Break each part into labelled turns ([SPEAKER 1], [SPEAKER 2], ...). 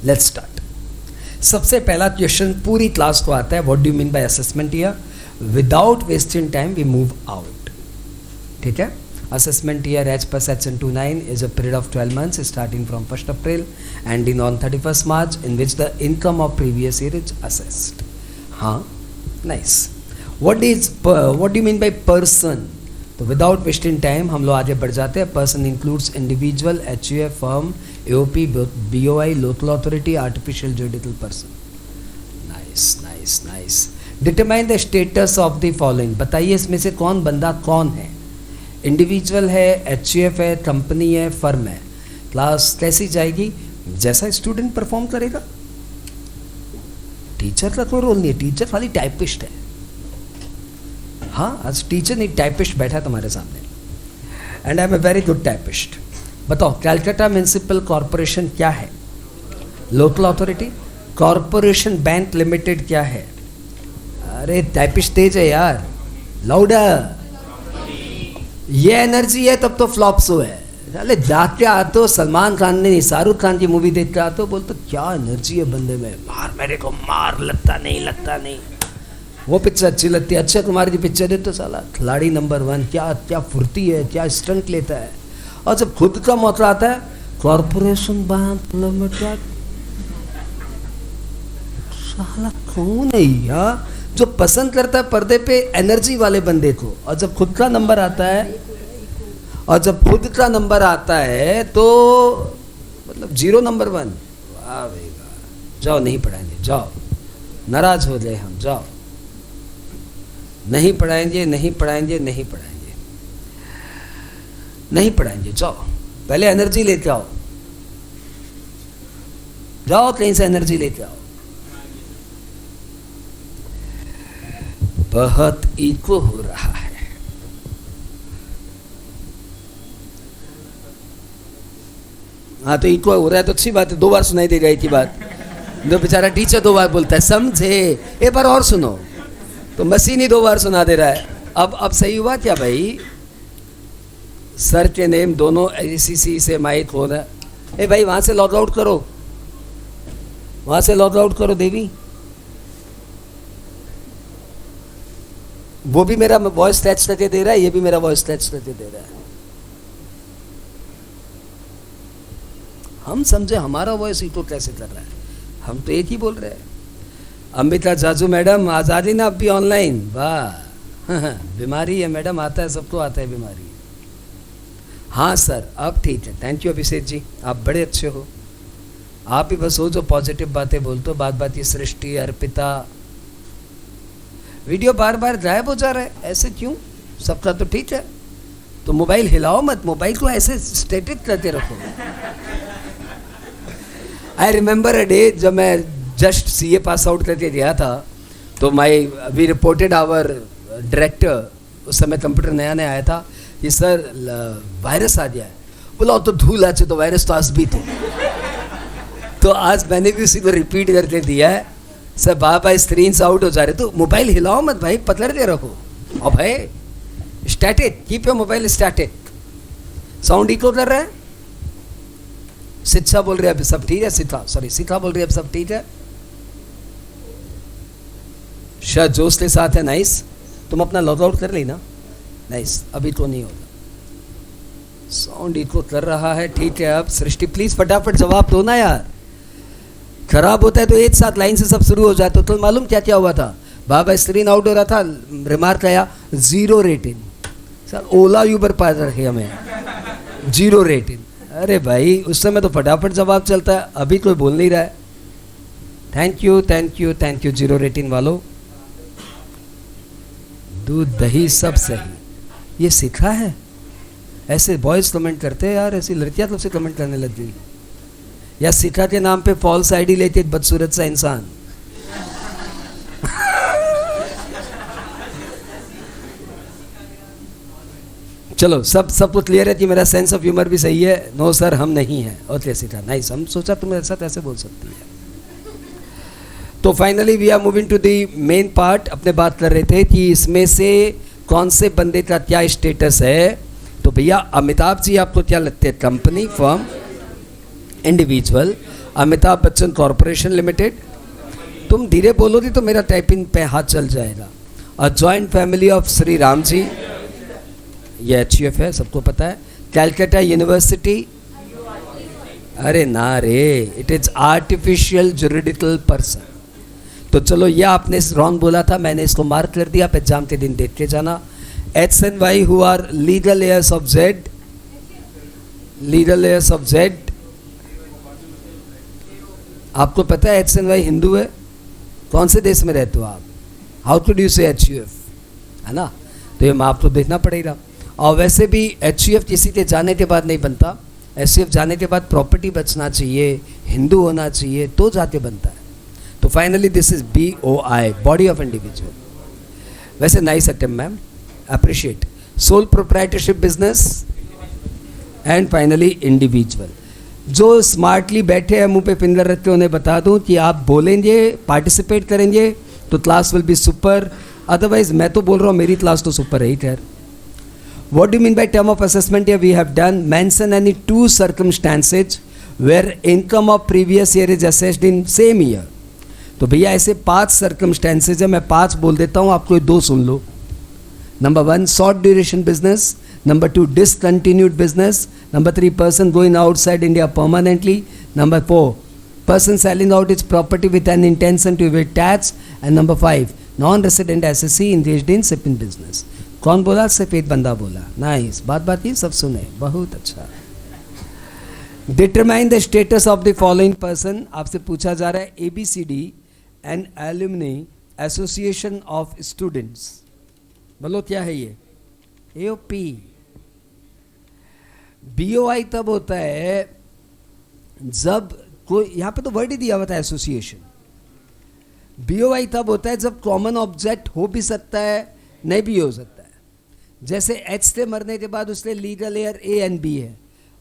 [SPEAKER 1] Let's start. सबसे पहला question पूरी क्लास को आता है, what do you mean by assessment year? Without wasting time we move out. ठीक है, assessment year as per section 29 is a period of 12 months starting from 1st April ending on 31st March in which the income of previous year is assessed. हाँ, nice. What do you mean by person? तो without wasting time हम लोग आगे बढ़ जाते हैं। Person includes individual, HUF, firm, AOP, BOI, local authority, artificial juridical person. Nice, nice, nice. Determine the status of the following. बताइए इसमें से कौन बंदा कौन है? इंडिविजुअल है, एचयूएफ है, कंपनी है, फर्म है। क्लास कैसी जाएगी? जैसा स्टूडेंट परफॉर्म करेगा। टीचर का कोई रोल नहीं है, टीचर खाली टाइपिस्ट है। हाँ, आज टीचर नहीं टाइपिस्ट बैठा है तुम्हारे सामने, and I am a very good typist. बताओ, कैलकाटा म्युनिसिपल कॉरपोरेशन क्या है? Local authority. Corporation bank limited क्या है? अरे टाइपिस्ट तेज है यार, लाउडर। ये एनर्जी है तब तो फ्लॉप शो है। अरे जाके आते हो सलमान खान ने शाहरुख खान की मूवी देख के आते हो, बोलते क्या एनर्जी है बंदे में, मार मेरे को मार, लगता नहीं। वो पिक्चर अच्छी लगती है। अक्षय कुमार की पिक्चर है तो साला खिलाड़ी नंबर 1, क्या फुर्ती है, क्या स्टंट लेता है। और जब खुद का मौका आता है, कॉरपोरेशन बैंक लिमिटेड, साला कौन है यार जो पसंद करता है पर्दे पे एनर्जी वाले बंदे को? और जब खुद का नंबर आता है तो मतलब 0 नंबर 1। वाह भाई वाह, जाओ नहीं पढ़ाएंगे, जाओ, नाराज हो गए हम, जाओ नहीं पढ़ाएंगे, जाओ पहले एनर्जी लेके आओ, जाओ कहीं से एनर्जी लेके आओ। बहुत इको हो रहा है। हाँ तो इको हो रहा है तो अच्छी बात है, 2 बार सुनाई देगा एक ही बात। जो बेचारा टीचर 2 बार बोलता है, समझे, एक बार और सुनो, तो मशीन ही 2 बार सुना दे रहा है। अब सही हुआ क्या भाई? सर के नेम दोनों ACC से माइक हो रहा है। भाई वहां से लॉग आउट करो, देवी। वो भी मेरा वॉइस टच करके दे रहा है, ये भी मेरा वॉइस टच करके दे रहा है। हम समझे हमारा वॉइस इको कैसे कर रहा है, हम तो एक ही बोल रहे हैं। अमृता जाजू मैडम आजादी ना अब भी ऑनलाइन, वाह। बीमारी है मैडम, आता है, सबको आता है बीमारी। हाँ सर अब ठीक है, थैंक यू अभिषेक जी, आप बड़े अच्छे हो। आप ही बस हो जो पॉजिटिव बातें बोलते हो। बात ये सृष्टि, अर्पिता। वीडियो बार गायब हो जा रहा है, ऐसे क्यों? सबका तो ठीक है, तो मोबाइल हिलाओ मत, मोबाइल को ऐसे स्टैटिक करके रखो। आई रिमेंबर अ डे जब मैं जस्ट CA पास आउट करके गया था, तो वी रिपोर्टेड आवर डायरेक्टर, उस समय कंप्यूटर नया आया था, कि सर वायरस आ गया है। बोला तो धूल आचे तो वायरस तो आज भी तो आज मैंने भी उसी को रिपीट करके दिया है। सर बाबा स्क्रीन से आउट हो जा रहे, तो मोबाइल हिलाओ मत भाई, पकड़ के रखो। और भाई static, keep your mobile static. Sound echo कर रहा है। शिक्षा बोल रही है अभी सब ठीक है, शिखा बोल रही है अब सब ठीक है। शायद जोश के साथ है, नाइस। तुम अपना लॉग आउट कर ली ना, नाइस, अभी तो नहीं होगा। साउंड इको कर रहा है, ठीक है। अब सृष्टि प्लीज फटाफट जवाब दो ना यार, खराब होता है तो एक साथ लाइन से सब शुरू हो जाए। तो मालूम क्या हुआ था? बाबा स्क्रीन आउट हो रहा था, रिमार्क आया 0 रेटिंग। सर ओला यूबर पा रखे हमें, 0 रेटिंग। अरे भाई उस समय तो फटाफट जवाब चलता है, अभी कोई बोल नहीं रहा है। थैंक यू 0 रेटिंग वालों। दूध दही सब सही, ये सीखा है। ऐसे बॉयज कमेंट करते हैं यार, ऐसी लड़कियां तो से कमेंट करने लग गई। या शिखा के नाम पे फॉल्स आईडी लेते एक बदसूरत सा इंसान। चलो सबको क्लियर है कि मेरा सेंस ऑफ ह्यूमर भी सही है। नो सर हम नहीं हैं। ओके शिखा नाइस, हम सोचा तुम ऐसा ऐसे बोल सकती है। तो finally we are moving to the main part. अपने बात कर रहे थे कि इसमें से कौन से बंदे का क्या स्टेटस है। तो भैया अमिताभ जी आपको क्या लगते हैं, company, firm? Individual, Amitabh Bachchan corporation limited. तुम धीरे बोलोगी तो मेरा टाइपिंग पे हाथ चल जाएगा। A joint family of Shri Ram ji, ये HUF है, सबको पता है। कैलकाटा यूनिवर्सिटी, अरे ना रे, it is artificial juridical person. तो चलो, ये आपने रॉन्ग बोला था, मैंने इसको मार्क कर दिया, आप एग्जाम के दिन देख के जाना। X and Y who are legal heirs of Z, legal heirs of Z, आपको पता है X and Y हिंदू है? कौन से देश में रहते हो आप? हाउ कुड यू से HUF, है ना? तो ये आपको देखना पड़ेगा। और वैसे भी HUF किसी के जाने के बाद नहीं बनता, HUF जाने के बाद प्रॉपर्टी बचना चाहिए, हिंदू होना चाहिए, तो जाके बनता है। तो finally this is BOI, body of individual. वैसे nice attempt ma'am, appreciate. Sole proprietorship business and finally individual. जो स्मार्टली बैठे हैं मुंह पे फिंगर रखते, उन्हें बता दूं कि आप बोलेंगे, पार्टिसिपेट करेंगे तो class will be super. Otherwise मैं तो बोल रहा हूँ मेरी क्लास तो सुपर है ही। खैर, what do mean by term of assessment? We have done mention any 2 circumstances where income of previous year is assessed in same year. तो भैया ऐसे 5 सर्कमस्टेंसेज है, मैं 5 बोल देता हूँ, आपको 2 सुन लो। Number 1, short duration business. Number 2, discontinued business. Number 3, person going outside India permanently. Number 4, person selling out its property with an intention to evade tax. And number 5, non-resident SSC engaged in shipping business. कौन बोला? सफेद बंदा बोला। Nice, बात ही सब सुने, बहुत अच्छा। Determine the status of the following person. आपसे पूछा जा रहा है ABCD and alumni association of students. बोलो क्या है ये? AOP। BOI तब होता है जब कोई, यहाँ पे तो वर्ड ही दिया हुआ था एसोसिएशन। BOI तब होता है जब कॉमन ऑब्जेक्ट हो भी सकता है, नहीं भी हो सकता है। जैसे H से मरने के बाद उसने legal air A and B है।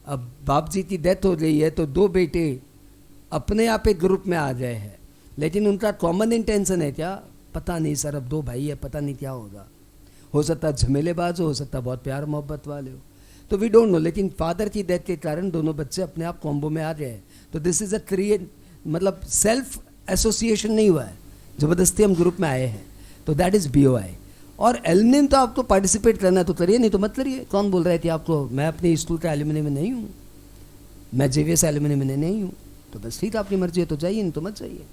[SPEAKER 1] अब बाप जी की डेथ हो गई है तो 2 बेटे अपने आप एक ग्रुप में आ गए हैं, लेकिन उनका कॉमन इंटेंशन है क्या? पता नहीं सर, अब 2 भाई है, पता नहीं क्या होगा। हो सकता है झमेलेबाज हो सकता है बहुत प्यार मोहब्बत वाले हो, तो वी डोंट नो। लेकिन फादर की डेथ के कारण दोनों बच्चे अपने आप कॉम्बो में आ गए हैं। तो दिस इज अ क्रिएट, मतलब सेल्फ एसोसिएशन नहीं हुआ है, ज़बरदस्ती हम ग्रुप में आए हैं, तो दैट इज़ BOI। और एल्यूमिनियम तो आपको पार्टिसिपेट करना है तो करिए, नहीं तो मत करिए। कौन बोल रहा है कि आपको? मैं अपने स्कूल का एल्यूमिनियम में नहीं हूँ, मैं JVS एल्यूमिनियम में नहीं हूँ, तो बस ठीक, आपकी मर्जी है तो जाइए, नहीं तो मत जाइए।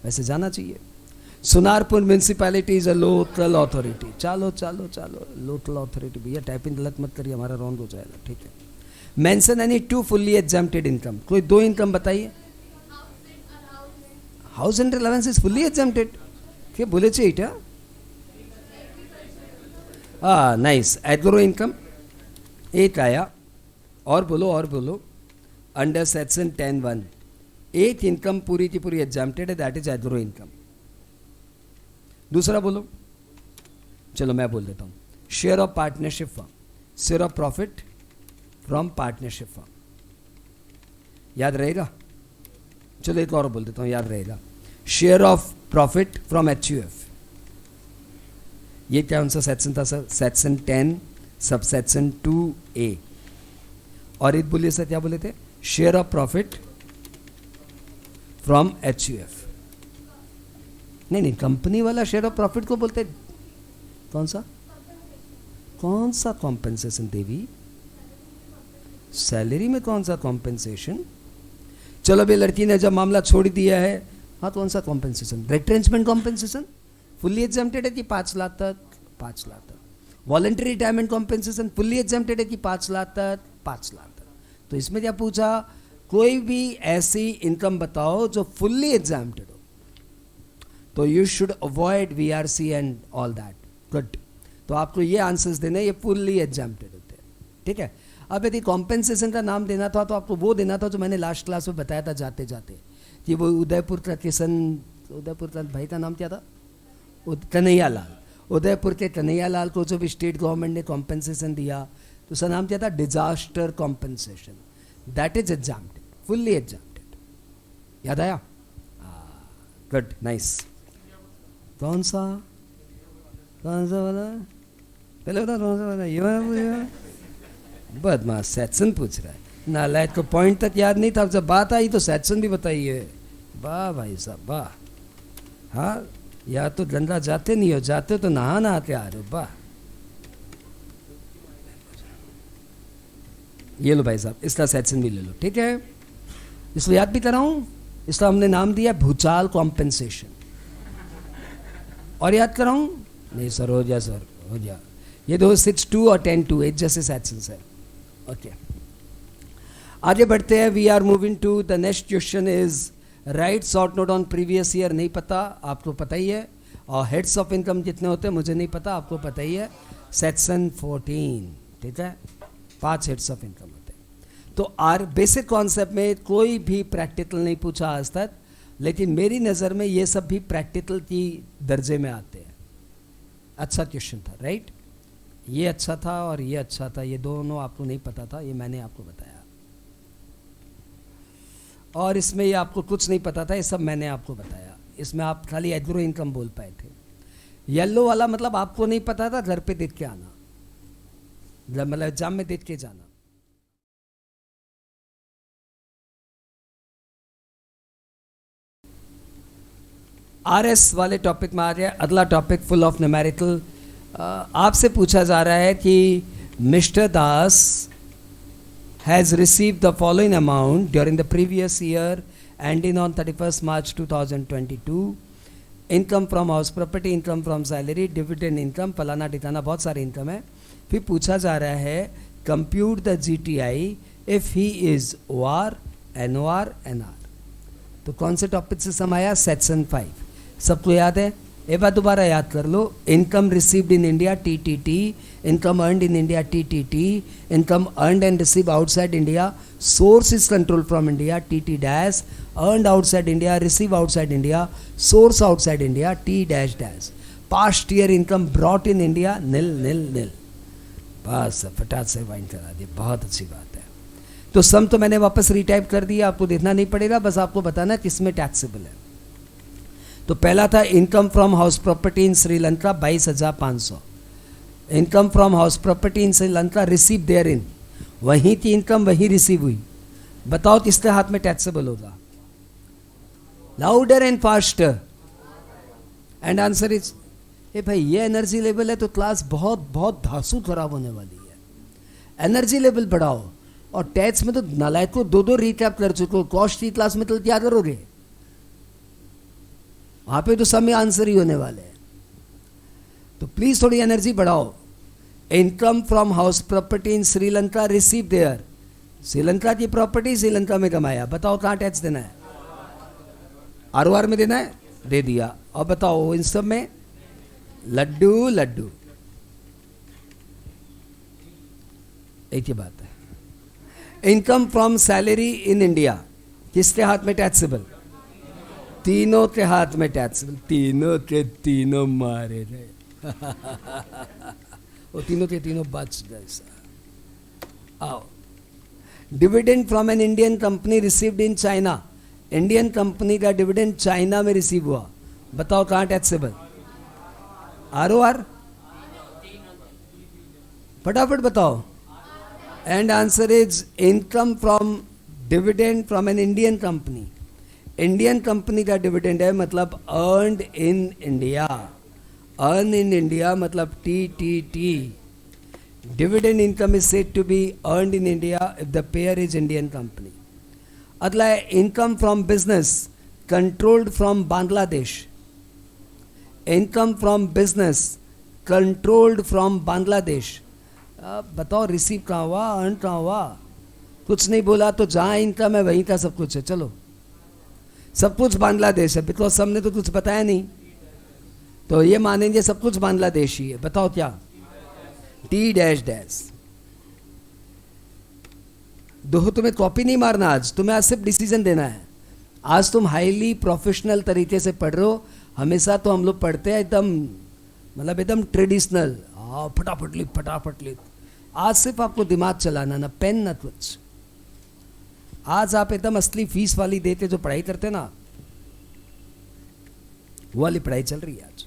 [SPEAKER 1] वैसे जाना चाहिए। Sunarpur municipality is a local authority. चलो चलो चलो, लोकल अथॉरिटी। भैया टाइपिंग गलत मत करिए, हमारा रॉन्ग हो जाएगा, ठीक है। Mention any 2 fully exempted income. कोई 2 इनकम बताइए। House and allowance is fully exempted. क्या बोले चाहिए? हाँ, नाइस। एग्रो इनकम एक आया। और बोलो। अंडर सेक्शन 10(1) एक इनकम पूरी की पूरी एग्जाम्प्टेड है, दैट इज एग्रो इनकम। दूसरा बोलो। चलो मैं बोल देता हूँ। Share of partnership firm, share of profit from partnership firm. याद रहेगा? चलो एक और बोल देता हूँ, याद रहेगा। Share of profit from HUF। ये क्या कौन सा सेक्शन था sir? Section 10 sub section 2A। और एक बोलिए सर, क्या बोले थे? Share of profit from HUF। नहीं, कंपनी वाला शेयर ऑफ प्रॉफिट को बोलते। कौन सा कॉम्पेंसेशन देवी? सैलरी में कौन सा कॉम्पेंसेशन? चलो भाई, लड़की ने जब मामला छोड़ दिया है, हाँ, कौन सा compensation? Retrenchment compensation fully exempted है कि 5 लाख तक? 5 लाख तक। Voluntary retirement compensation fully exempted है कि 5 लाख तक? 5 लाख तक। तो इसमें क्या पूछा? कोई भी ऐसी इनकम बताओ जो फुल्ली एग्जाम्प्टेड हो। तो you should avoid VRC and all that. Good. तो आपको ये आंसर्स देने, ये फुल्ली एग्जाम्प्टेड होते हैं, ठीक है। अब यदि कॉम्पेंसेशन का नाम देना था तो आपको वो देना था जो मैंने लास्ट क्लास में बताया था जाते जाते, कि वो उदयपुर का भाई का नाम क्या था? कन्हैया लाल। उदयपुर के कन्हैया लाल को जब स्टेट गवर्नमेंट ने कॉम्पेंसेशन दिया तो उसका नाम क्या था? Disaster compensation. That is exempted, fully exempted. याद आया? Good, nice. कौन सा वाला? पहले बता, कौन सा वाला? ये वाला? बदमाश, सेक्शन पूछ रहा है। नालायक को पॉइंट तक याद नहीं था, जब बात आई तो सैटसन भी बताइए। वाह भाई साहब वाह। हाँ, या तो गंगा जाते नहीं हो, जाते हो तो नहा नहाते आ रहे हो। वाह, ये लो भाई साहब, इसका सैटसन भी ले लो, ठीक है। इसको याद भी कराऊं, इसका हमने नाम दिया भूचाल कॉम्पेंसेशन। और याद कराऊं? नहीं सर, हो जा सर, हो जा। ये दो 6-2 और 10-2 एक जैसे सैटसन है। ओके, आगे बढ़ते हैं। We are moving to the next question is write short note on previous year. नहीं पता, आपको पता ही है। और हेड्स ऑफ इनकम कितने होते हैं मुझे नहीं पता, आपको पता ही है। सेक्शन 14, ठीक है, 5 हेड्स ऑफ इनकम होते हैं। तो आर बेसिक कॉन्सेप्ट में कोई भी प्रैक्टिकल नहीं पूछा आज तक, लेकिन मेरी नज़र में ये सब भी प्रैक्टिकल की दर्जे में आते हैं। अच्छा क्वेश्चन था, राइट। ये अच्छा था और ये अच्छा था, ये दोनों आपको नहीं पता था, ये मैंने आपको बताया। और इसमें ये आपको कुछ नहीं पता था, ये सब मैंने आपको बताया। इसमें आप खाली एग्रो इनकम बोल पाए थे। येलो वाला मतलब आपको नहीं पता था, घर पे देख के आना, मतलब एग्जाम में देख के जाना। आरएस वाले टॉपिक में आ गया। अगला टॉपिक फुल ऑफ न्यूमेरिकल। आपसे पूछा जा रहा है कि mister Das has received the following amount during the previous year ending on 31 March 2022। Income from house property, income from salary, dividend income, फलाना ठिकाना, बहुत सारे इनकम है। फिर पूछा जा रहा है compute the GTI if he is OR, NOR, NR. तो कौन से टॉपिक से समाया? सेक्शन 5। सबको याद है? एक बार दोबारा याद कर लो। Income received in India TTT, income earned in India TTT, income earned and receive outside India, source is control from India TT dash, earned outside India, receive outside India, source outside India T dash dash. Past year income brought in India nil nil nil. बस फटाक से wine करा दी, बहुत अच्छी बात है। तो सम तो मैंने वापस रिटाइप कर दिया, आपको देखना नहीं पड़ेगा, बस आपको बताना किसमें टैक्सेबल है। तो पहला था income from house property in Sri Lanka 22,500। Income from house property in Sri Lanka receive there in, वहीं थी इनकम, वहीं रिसीव हुई। बताओ किसके हाथ में टैक्सेबल होगा? Louder and faster. And answer is, ए भाई ये एनर्जी लेवल है तो क्लास बहुत बहुत धांसू खराब होने वाली है। एनर्जी लेवल बढ़ाओ। और टैक्स में तो नालायक को 2-2 रिकैप कर चुके हो, कॉस्ट की क्लास में तो क्या करोगे? वहां पे तो सब में आंसर ही होने वाले हैं। तो प्लीज थोड़ी एनर्जी बढ़ाओ। Income from house property in Sri Lanka receive there, Sri Lanka की प्रॉपर्टी श्रीलंका में कमाया। बताओ कहाँ टैक्स देना है? आरओआर में देना है, दे दिया। और बताओ इन सब में लड्डू लड्डू, एक ही बात है। Income from salary in India किसके हाथ में टैक्सेबल? तीनों के हाथ में टैक्सेबल। तीनों के तीनों मारे गए। वो तीनों के तीनों बच गए सर। आओ, dividend from an Indian company received in China, Indian company का डिविडेंड चाइना में रिसीव हुआ। बताओ कहाँ टैक्सेबल? आरओआर, फटाफट बताओ। And answer is income from dividend from an Indian company. Indian company का डिविडेंड है, मतलब earned in India. Earn in India मतलब TTT. Dividend income is said to be earned in India if the payer is Indian company. अगला है income from business controlled from Bangladesh. Income from business controlled from Bangladesh. अब बताओ receive कहाँ हुआ, earn कहाँ हुआ? कुछ नहीं बोला तो जहाँ इनकम है वहीं का सब कुछ है। चलो, सब कुछ बांग्लादेश है, बिकॉज सबने तो कुछ बताया नहीं, तो ये मानेंगे सब कुछ बांग्लादेश ही है। बताओ क्या? T dash dash. दो तुम्हें कॉपी नहीं मारना, आज तुम्हें आज सिर्फ डिसीजन देना है। आज तुम हाईली प्रोफेशनल तरीके से पढ़ रहे हो। हमेशा तो हम लोग पढ़ते हैं एकदम, मतलब एकदम ट्रेडिशनल, फटाफट लिख फटाफट लिख। आज सिर्फ आपको दिमाग चलाना, ना पेन ना कुछ। आज आप एकदम असली फीस वाली देते जो पढ़ाई करते ना, वो वाली पढ़ाई चल रही है आज।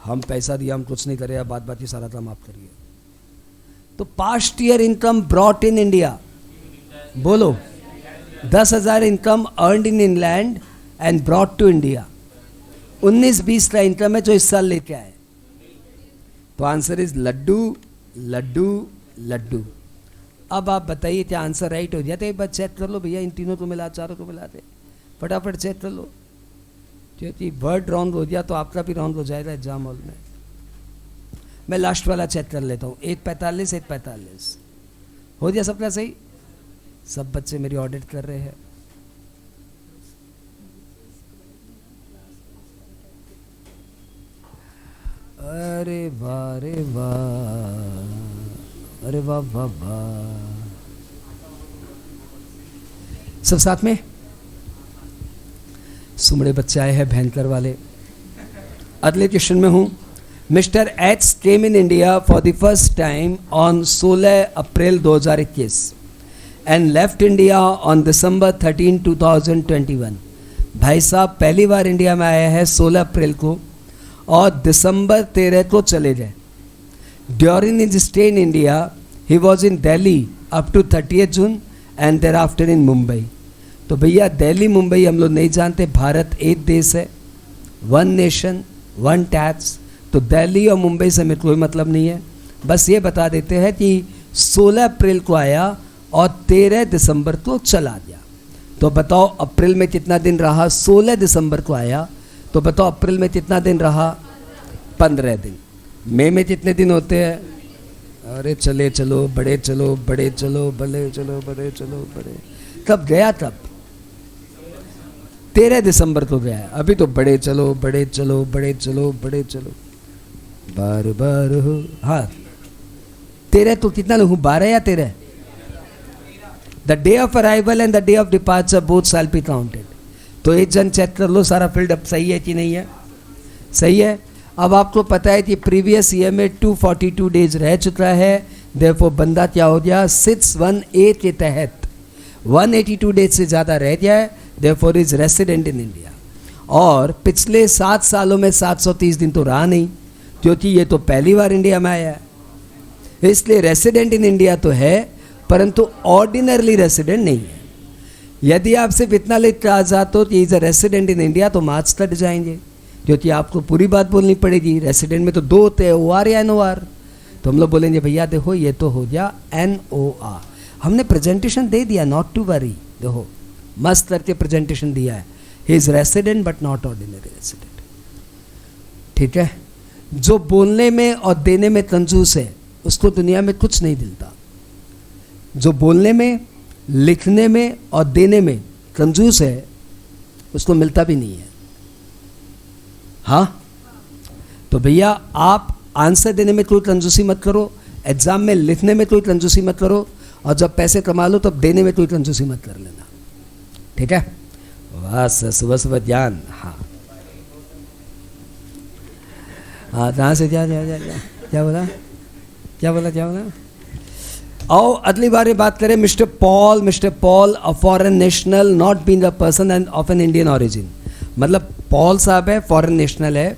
[SPEAKER 1] हम पैसा दिया, हम कुछ नहीं करे, बात बात ही सारा काम आप करिए। तो past year income brought in India बोलो 10,000 income earned in England and brought to India. 19-20 का इनकम है जो इस साल लेके आए. तो आंसर इज लड्डू लड्डू लड्डू. अब आप बताइए क्या आंसर राइट हो गया? तो एक बार चेक कर लो भैया, इन तीनों को मिला, चारों को मिला दे, फटाफट चेक कर लो. क्योंकि वर्ड राउंड हो गया तो आपका भी राउंड हो जाएगा एग्जाम हॉल में. मैं लास्ट वाला चेक कर लेता हूँ. 1:45 1:45 हो गया सबका सही? सब बच्चे मेरी ऑडिट कर रहे हैं. अरे वाह रे वाह, अरे वाह वाह वाह. सब साथ में सुमड़े बच्चे आए हैं भयंकर वाले. अगले क्वेश्चन में हूं. Mister H came in India for the first time on 16 April 2021 and left India on December 13, 2021. भाई साहब पहली बार इंडिया में आया है 16 अप्रैल को और दिसंबर 13 को चले गए. During his stay in India he was in Delhi up to 30 June and thereafter in Mumbai. तो भैया दिल्ली मुंबई हम लोग नहीं जानते. भारत एक देश है, वन नेशन वन टैक्स. तो दिल्ली और मुंबई से हमें कोई मतलब नहीं है. बस ये बता देते हैं कि 16 अप्रैल को आया और 13 दिसंबर को चला गया. तो बताओ अप्रैल में कितना दिन रहा? 16 दिसंबर को आया तो बताओ अप्रैल में कितना दिन रहा? 15 दिन. मई में कितने दिन होते हैं? अरे चले चलो बड़े चलो बड़े चलो बड़े चलो बड़े चलो बड़े. कब गया? तब 13 दिसंबर को गया है. अभी तो बड़े चलो बड़े चलो बड़े चलो बड़े चलो बार बार हो. हाँ 13 तो कितना लोग? 12 या 13? The day of arrival and the day of departure both shall be counted. तो एक जन चेक कर लो सारा फील्ड अब सही है कि नहीं है. सही है. अब आपको पता है कि प्रीवियस ईयर में 242 डेज रह चुका है. देयरफॉर बंदा क्या हो गया? 618 के तहत 182 डेज से ज़्यादा रह गया है. Therefore is resident in India. और पिछले 7 सालों में 730 दिन तो रहा नहीं, क्योंकि ये तो पहली बार इंडिया में आया है. इसलिए रेसिडेंट इन इंडिया तो है परंतु ऑर्डिनरली रेसिडेंट नहीं है. यदि आप सिर्फ इतना लिख आ जाते हो कि is a resident in India तो मार्क्स कट जाएंगे, क्योंकि आपको पूरी बात बोलनी पड़ेगी. रेसिडेंट में तो 2 होते हैं, OR या NOR. तो हम लोग बोलेंगे भैया देखो ये तो हो गया NOR. हमने प्रेजेंटेशन दे दिया, नॉट टू वरी. देखो मस्त करके प्रेजेंटेशन दिया है. He is resident but not ordinary resident. ठीक है. जो बोलने में और देने में कंजूस है उसको दुनिया में कुछ नहीं मिलता. जो बोलने में लिखने में और देने में कंजूस है उसको मिलता भी नहीं है. हाँ तो भैया आप आंसर देने में कोई कंजूसी मत करो, एग्जाम में लिखने में कोई कंजूसी मत करो, और जब पैसे कमा लो तब देने में कोई कंजूसी मत कर लेना. ठीक है. वाह सुबह सुबह ज्ञान. हाँ हाँ कहाँ से क्या बोला. आओ अगली बार ये बात करें. Mister Paul a foreign national not being a person and of an Indian origin. मतलब पॉल साहब है, फॉरेन नेशनल है,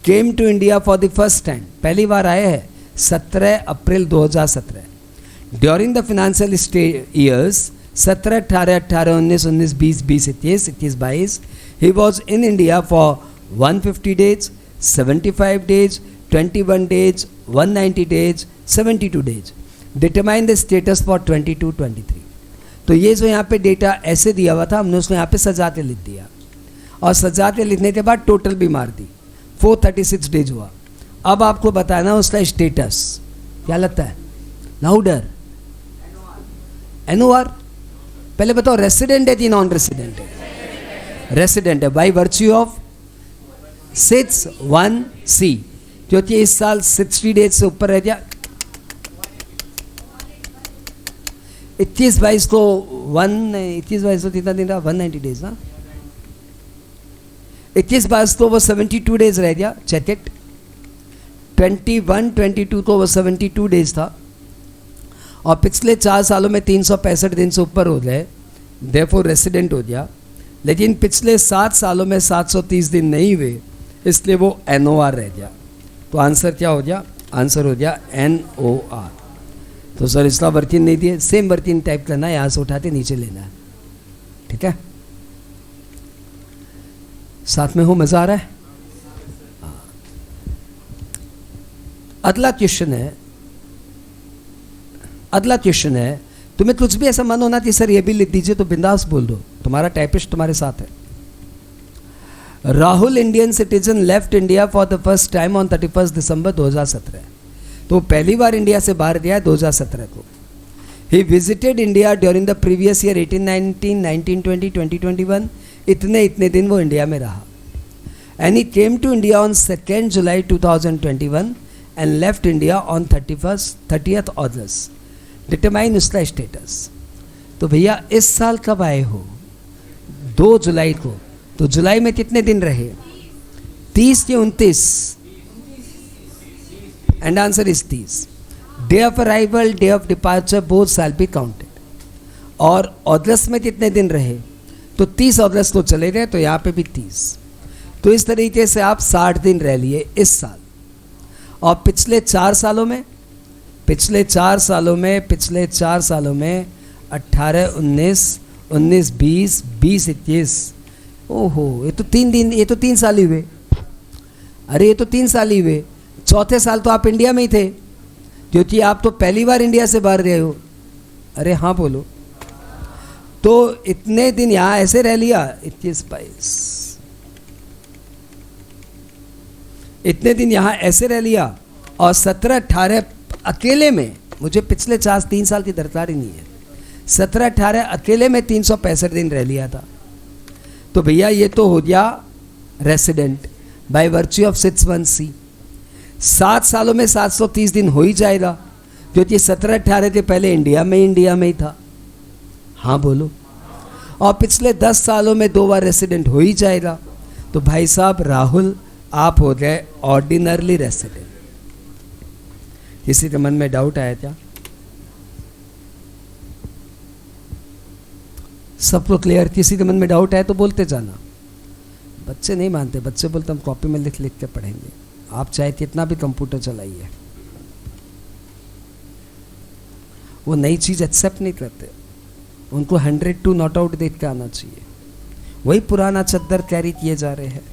[SPEAKER 1] came to India for the first time, पहली बार आए हैं 17 April 2017. During the financial years 17, 18, 18, 19, 19, 20, 20, 21, 21, 22 he was in India for 150 days, 75 days, 21 days, 190 days, 72 days. Determine the status for 22, 23. तो ये जो यहाँ पे डेटा ऐसे दिया हुआ था हमने उसको यहाँ पे सजाते लिख दिया, और सजाते लिखने के बाद टोटल भी मार दी. 436 डेज हुआ. अब आपको बताना उसका स्टेटस क्या लगता है? लाउडर. NOR. पहले बताओ रेसिडेंट है कि नॉन रेसिडेंट है? रेसिडेंट है बाई वर्च्यू ऑफ 61C, क्योंकि इस साल 60 डेज से ऊपर रह गया. 21-22 को 21-22 को कितना दिन रहा? 190 डेज ना. 21-22 को वो 72 डेज रह गया. Check it. 21-22 को वो 72 डेज था, और पिछले 4 सालों में 365 दिन से ऊपर हो गए, देयरफॉर रेसिडेंट हो गया. लेकिन पिछले 7 सालों में 730 दिन नहीं हुए, इसलिए वो NOR रह गया. तो आंसर क्या हो गया? आंसर हो गया NOR. तो सर इसका वर्किंग नहीं दिए, सेम वर्किंग टाइप करना है, यहाँ से उठाते नीचे लेना है, ठीक है? साथ में हो, मजा आ रहा है? अगला क्वेश्चन है, तुम्हें कुछ भी ऐसा मन होना कि सर ये भी लिख दीजिए, तो बिंदास बोल दो, तुम्हारा टाइपिस्ट तुम्हारे साथ है। Rahul Indian citizen left India for the first time on 31 दिसंबर 2017। तो पहली बार इंडिया से बाहर गया है 2017 को। He visited India during the previous year 1819, 1920, 2021। इतने दिन वो इंडिया में रहा। And he came to India on 2 July 2021 and left India on 30th अगस्त। डिटरमाइन उसका स्टेटस। तो भैया इस साल कब आए हो? 2 जुलाई को। तो जुलाई में कितने दिन रहे? 30 के 29? And answer is 30। Day of arrival, day of departure both shall be counted. और अगस्त में कितने दिन रहे? तो 30 अगस्त को चले गए, तो यहाँ पे भी 30। तो इस तरीके से आप 60 दिन रह लिए इस साल। और पिछले 4 सालों में 18, 19, 20, 21। ओहो, ये तो 3 साल ही हुए। अरे ये तो 3 साल ही हुए। चौथे साल तो आप इंडिया में ही थे, क्योंकि आप तो पहली बार इंडिया से बाहर गए हो। अरे हाँ बोलो। तो इतने दिन यहाँ ऐसे रह लिया, 21, 22, इतने दिन यहाँ ऐसे रह लिया। और 17, 18 अकेले में, मुझे पिछले 3 साल की दरकार ही नहीं है, 17, 18 अकेले में 365 दिन रह लिया था। तो भैया ये तो हो गया resident by virtue of 61C। 7 सालों में 730 दिन हो ही जाएगा, क्योंकि 17, 18 के पहले इंडिया में ही था। हाँ बोलो। और पिछले 10 सालों में 2 बार रेसिडेंट हो ही जाएगा। तो भाई साहब राहुल, आप हो गए ऑर्डिनरली रेसिडेंट। किसी के मन में डाउट आया क्या? सबको क्लियर? किसी के मन में डाउट है तो बोलते जाना। बच्चे नहीं मानते, बच्चे बोलते हम कॉपी में लिख के पढ़ेंगे। आप चाहे कितना भी कंप्यूटर चलाइए, वो नई चीज एक्सेप्ट नहीं करते। उनको 102 नॉट आउट देख के आना चाहिए। वही पुराना चद्दर कैरी किए जा रहे हैं।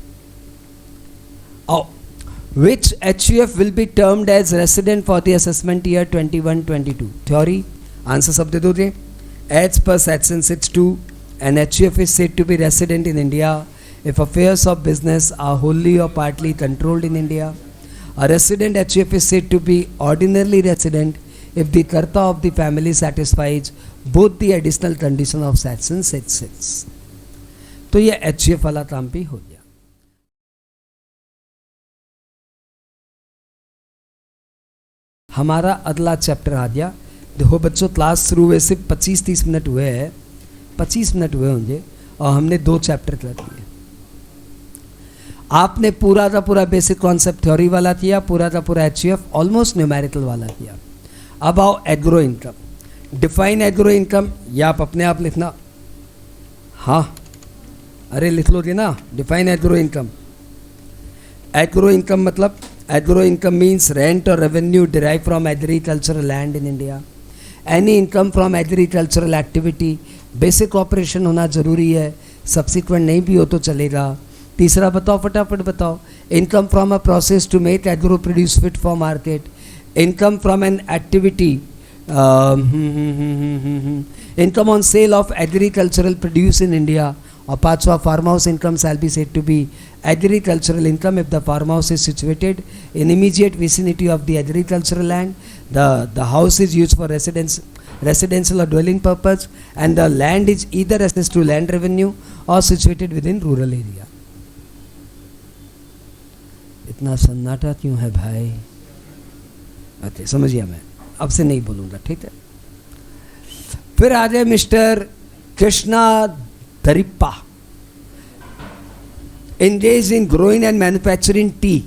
[SPEAKER 1] Which HUF will be termed as resident for the assessment year 21-22? Theory, answer सब दे दोगे। As per section 6(2), an HUF is said to be resident in India if affairs of business are wholly or partly controlled in India. A resident HUF is said to be ordinarily resident if the karta of the family satisfies both the additional condition of section 6(6). तो ये HUF वाला काम भी हो गया। हमारा अगला chapter आ गया। देखो बच्चों, क्लास शुरू हुए सिर्फ 25-30 मिनट हुए हैं, 25 मिनट हुए होंगे, और हमने 2 चैप्टर कर दिए। आपने पूरा का पूरा बेसिक कॉन्सेप्ट थ्योरी वाला किया, पूरा का पूरा HUF ऑलमोस्ट न्यूमेरिकल वाला किया। अब आओ agro income. Define agro income, ये आप अपने आप लिखना। हाँ, अरे लिख लोगे ना। Define agro income. Agro income मतलब, एग्रो इनकम मीन्स रेंट और revenue derive from agricultural land in India. Any income from agricultural activity. Basic operation होना जरूरी है, सब्सिक्वेंट नहीं भी हो तो चलेगा। तीसरा बताओ, फटाफट बताओ। Income from a process to make agro produce fit for market. Income from an activity, income on sale of agricultural produce in India. और 5वां, farm house income shall be said to be agricultural income if the farm house is situated in immediate vicinity of the agricultural land. The house is used for residential or dwelling purpose, and the land is either assessed to land revenue or situated within rural area. इतना सन्नाटा क्यों है भाई? अच्छा समझिए, मैं अब से नहीं बोलूँगा, ठीक है? फिर आ जाए mister Krishna Darippa. Engaged in growing and manufacturing tea,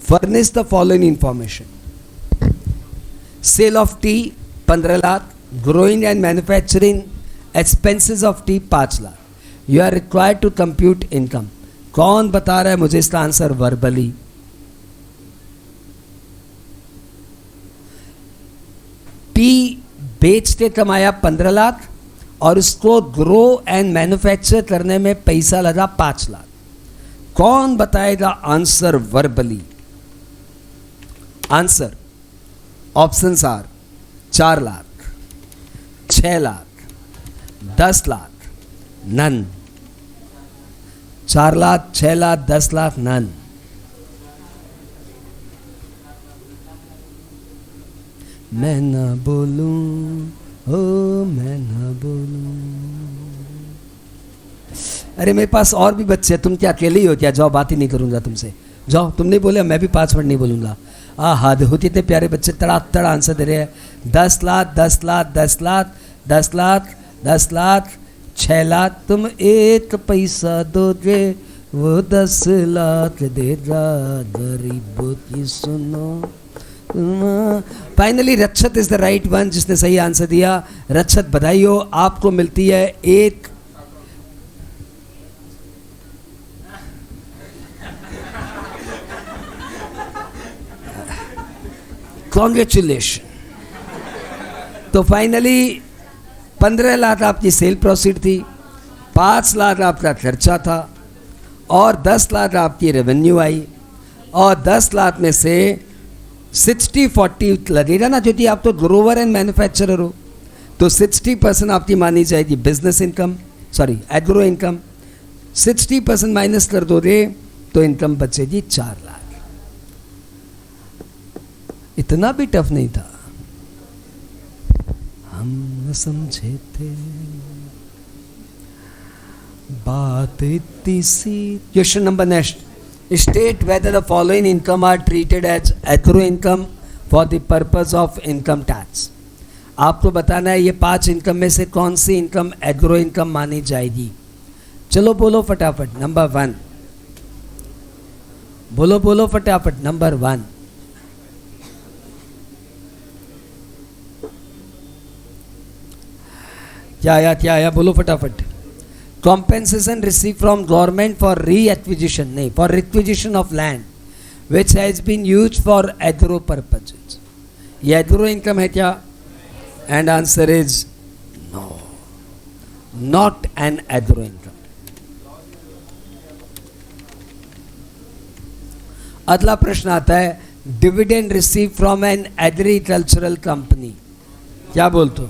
[SPEAKER 1] furnish the following information. Sale of tea 15 lakh, growing and manufacturing expenses of tea 5 lakh. You are required to compute income. कौन बता रहा है मुझे इसका आंसर वर्बली? टी बेच के कमाया 15 लाख और उसको ग्रो एंड मैन्युफैक्चर करने में पैसा लगा 5 लाख। कौन बताएगा answer verbally? Answer options are 4 lakh, 6 lakh, 10 lakh, none. 4 lakh, 6 lakh, 10 lakh, none. मैं ना बोलूं, ओ मैं ना बोलूं। अरे मेरे पास और भी बच्चे हैं, तुम क्या अकेले ही हो क्या? जाओ, बात ही नहीं करूंगा तुमसे, जाओ। तुम नहीं बोले, मैं भी 5 मिनट नहीं बोलूंगा। हाथ होती, इतने प्यारे बच्चे तड़ा आंसर दे रहे हैं। 10 लाख, 10 लाख, 10 लाख, 10 लाख, 10 लाख, 6 लाख। तुम 1 पैसा दोगे, वो 10 लाख देगा। गरीबों की सुनो। Finally Rakshat is the right one, जिसने सही आंसर दिया। रक्षत, बधाई हो, आपको मिलती है 1। कॉन्ग्रेचुलेशन। तो फाइनली 15 लाख आपकी सेल प्रोसीड थी, 5 लाख आपका खर्चा था और 10 लाख आपकी रेवेन्यू आई। और 10 लाख में से 60-40 लगेगा ना, क्योंकि आप तो ग्रोवर एंड मैन्युफैक्चरर हो। तो 60% आपकी मानी जाएगी business income, sorry agro income. 60% minus कर दोगे तो इनकम बचेगी 4 लाख। इतना भी टफ नहीं था, हम न समझे थे बात इतनी सी। Question number next, state whether the following income are treated as agro income for the purpose of income tax. आपको बताना है ये 5 इनकम में से कौन सी इनकम एग्रो इनकम मानी जाएगी। चलो बोलो फटाफट। नंबर 1, बोलो फटाफट। नंबर 1, क्या आया बोलो फटाफट। Compensation receive from government for re acquisition, नहीं, for requisition of land which has been use for agro purposes. ये एग्रो इनकम है क्या? And answer is no, not an agro income. अगला प्रश्न आता है, dividend receive from an agricultural company, क्या बोलते हो?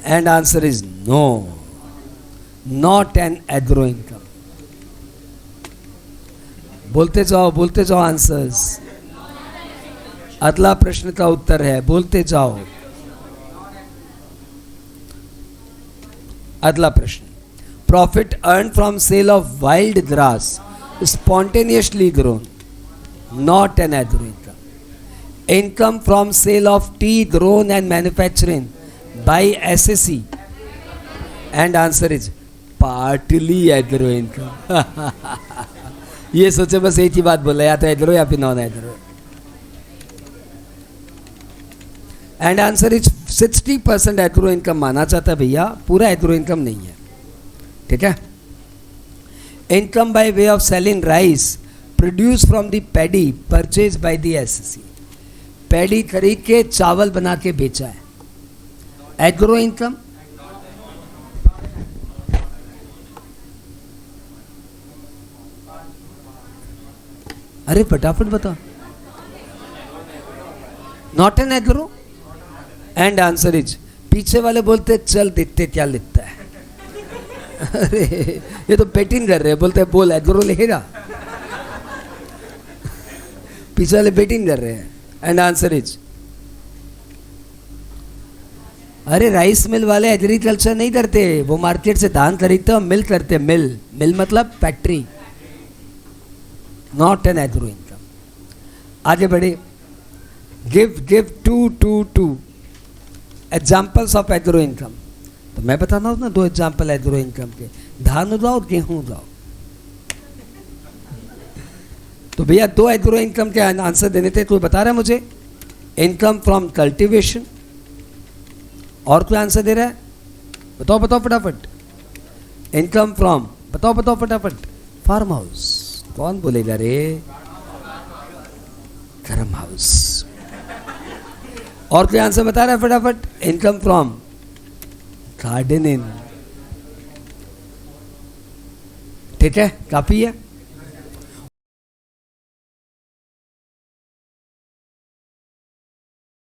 [SPEAKER 1] And answer is no, not an agro income. बोलते जाओ आंसर्स। अगला प्रश्न का उत्तर है, बोलते जाओ। अगला प्रश्न, profit earn from sale of wild grass spontaneously grown, not an agro income. Income from sale of tea grown and manufacturing by SSC, and answer is partly agro income. ये सोचे बस एक ही बात बोला, या तो एग्रो या फिर non agro. And answer is 60% agro income माना जाता है भैया, पूरा एग्रो इनकम नहीं है, ठीक है। Income by way of selling rice produce from the paddy purchase by the assessee. Paddy खरीद के चावल बना के बेचा है, एग्रो इनकम। अरे फटाफट बताओ। Not an agro. And answer is, पीछे वाले बोलते चल देखते क्या लिखता है। अरे ये तो बेटिंग कर रहे हैं, बोलते बोल एग्रो लिखेगा। पीछे वाले बेटिंग कर रहे हैं। एंड आंसर इज, अरे राइस मिल वाले एग्रीकल्चर नहीं करते, वो मार्केट से धान खरीदते और मिल करते। मिल मतलब factory, not an agro income. आगे बढ़े। Give two examples of agro income. तो मैं बताना हूँ ना 2 एग्जाम्पल एग्रो इनकम के, धान उगाओ गेहूं उगाओ। तो भैया 2 एग्रो इनकम के आंसर देने थे, कोई बता रहा है मुझे? इनकम फ्रॉम कल्टीवेशन, और कोई आंसर दे रहा है? बताओ फटाफट। इनकम फ्रॉम, बताओ फटाफट। Farm house. कौन बोलेगा रे? Farm house. और कोई आंसर बता रहा है फटाफट? इनकम फ्रॉम गार्डनिंग, ठीक है, काफी है।